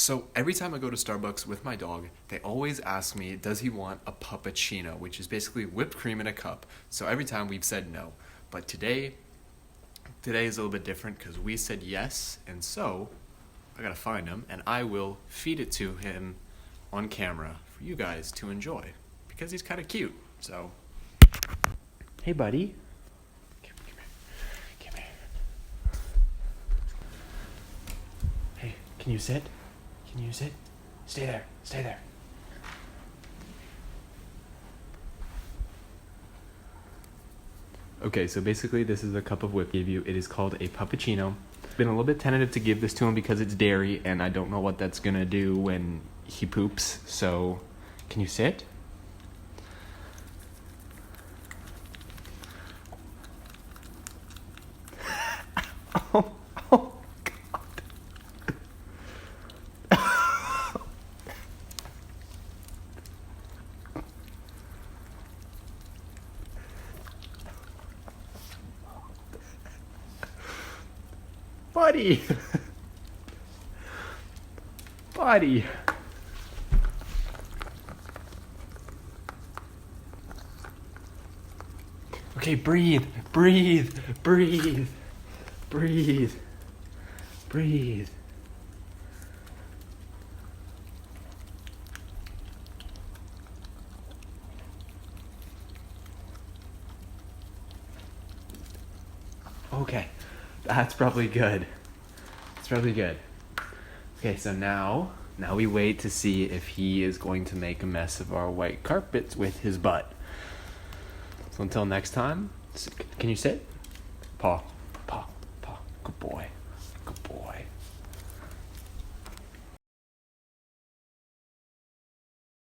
So every time I go to Starbucks with my dog, they always ask me, does he want a puppuccino, which is basically whipped cream in a cup. So every time we've said no. But today is a little bit different because we said yes, and so I gotta find him, and I will feed it to him on camera for you guys to enjoy because he's kind of cute. So, hey, buddy. Come here. Hey, can you sit? Can you sit? Stay there. Stay there. Okay, so basically this is a cup of whip I gave you. It is called a puppuccino. Been a little bit tentative to give this to him because it's dairy and I don't know what that's gonna do when he poops. So, can you sit? Oh, oh God. Buddy. Buddy. Okay, breathe, breathe, breathe, breathe, breathe. Okay, that's probably good. It's probably good. Okay, so now we wait to see if he is going to make a mess of our white carpets with his butt. So until next time, can you sit? Paw, paw, paw. Good boy.